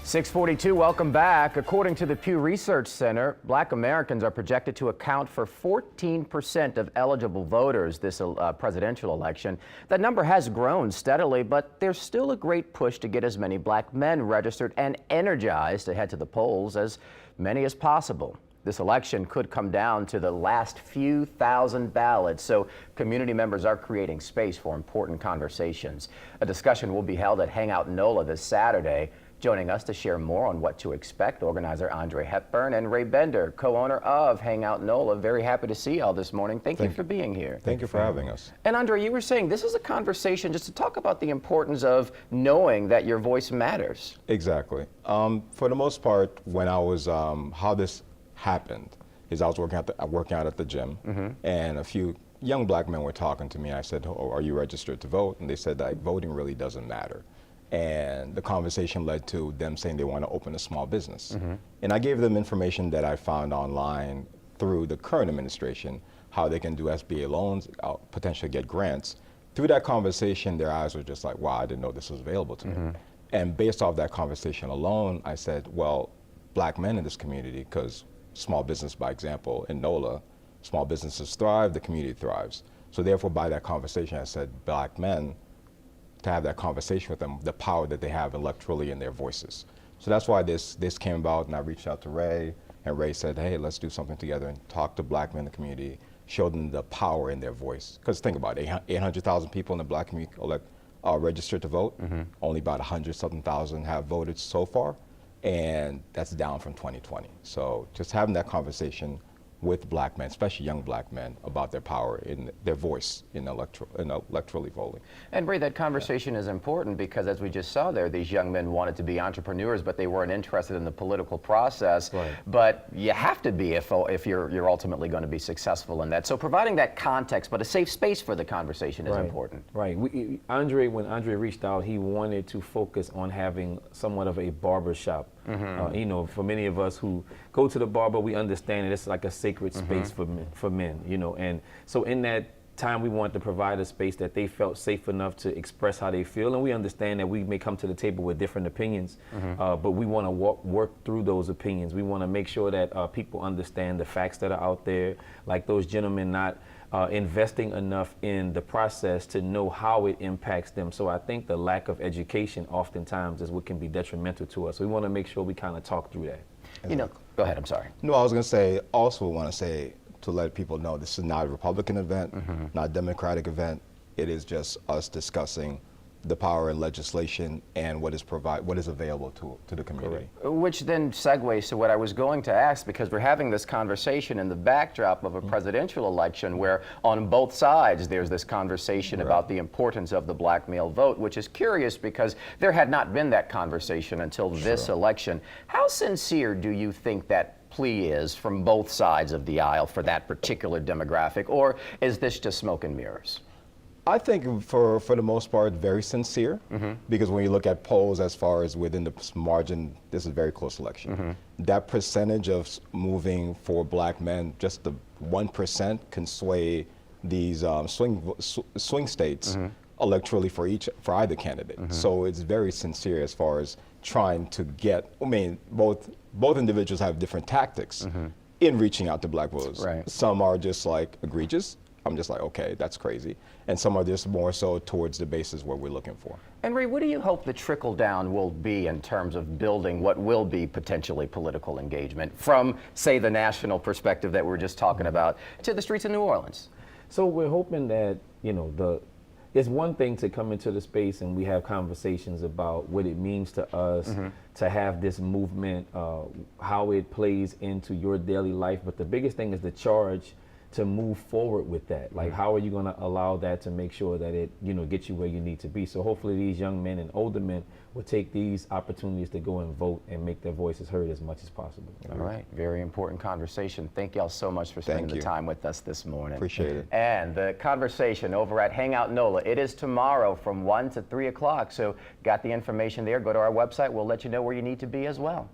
642, welcome back. According to the Pew Research Center, Black Americans are projected to account for 14% of eligible voters this presidential election. That number has grown steadily, but there's still a great push to get as many Black men registered and energized to head to the polls as many as possible. This election could come down to the last few thousand ballots, so community members are creating space for important conversations. A discussion will be held at Hangout NOLA this Saturday. Joining us to share more on what to expect, organizer Andre Hepburn and Ray Bender, co-owner of Hangout NOLA. Very happy to see y'all this morning. Thank you for being here. Thank you for having us. And Andre, you were saying this is a conversation just to talk about the importance of knowing that your voice matters. Exactly. For the most part, when I was, how this happened is I was working out at the gym, and a few young Black men were talking to me. I said, "Oh, are you registered to vote?" And they said that voting really doesn't matter. And the conversation led to them saying they want to open a small business. And I gave them information that I found online through the current administration, how they can do SBA loans, potentially get grants. Through that conversation, their eyes were just like, wow, I didn't know this was available to me. And based off that conversation alone, I said, well, Black men in this community, because small business, by example, in NOLA, small businesses thrive, the community thrives. So therefore, by that conversation, I said, Black men, to have that conversation with them, the power that they have electorally in their voices. So that's why this came about, and I reached out to Ray, and Ray said, hey, let's do something together and talk to Black men in the community, show them the power in their voice. Because think about it, 800,000 people in the Black community are registered to vote. Only about 100-something thousand have voted so far, and that's down from 2020. So just having that conversation with Black men, especially young Black men, about their power in their voice in electorally voting. And Ray, that conversation is important because, as we just saw there, these young men wanted to be entrepreneurs, but they weren't interested in the political process. But you have to be if you're ultimately going to be successful in that. So providing that context, but a safe space for the conversation is important. Right. When Andre reached out, he wanted to focus on having somewhat of a barber shop. You know, for many of us who go to the barber, we understand that it's like a sacred space for men, you know, and so in that time we want to provide a space that they felt safe enough to express how they feel, and we understand that we may come to the table with different opinions, but we want to work through those opinions. We want to make sure that people understand the facts that are out there, like those gentlemen not investing enough in the process to know how it impacts them. So I think the lack of education oftentimes is what can be detrimental to us. We want to make sure we kind of talk through that. You know, go ahead, I'm sorry. No, I was going to say, also want to say, to let people know this is not a Republican event, not a Democratic event. It is just us discussing the power in legislation and what is available to the community. Which then segues to what I was going to ask, because we're having this conversation in the backdrop of a presidential election where on both sides there's this conversation about the importance of the Black male vote, which is curious because there had not been that conversation until this election. How sincere do you think that plea is from both sides of the aisle for that particular demographic, or is this just smoke and mirrors? I think for the most part, very sincere, because when you look at polls as far as within the margin, this is a very close election. That percentage of moving for Black men, just the 1% can sway these swing states electorally for either candidate. So it's very sincere as far as trying to get, I mean, both individuals have different tactics in reaching out to Black voters. Some are just like egregious. I'm just like, okay, that's crazy. And some are just more so towards the bases where we're looking for. And Ray, what do you hope the trickle down will be in terms of building what will be potentially political engagement from, say, the national perspective that we were just talking about to the streets of New Orleans? So we're hoping that, you know, it's one thing to come into the space and we have conversations about what it means to us to have this movement, how it plays into your daily life. But the biggest thing is the charge to move forward with that. Like, how are you going to allow that to make sure that it, you know, gets you where you need to be? So hopefully these young men and older men will take these opportunities to go and vote and make their voices heard as much as possible. All right, very important conversation. Thank y'all so much for spending the time with us this morning. Appreciate it. And the conversation over at Hangout NOLA, it is tomorrow from 1 to 3 o'clock. So got the information there. Go to our website. We'll let you know where you need to be as well.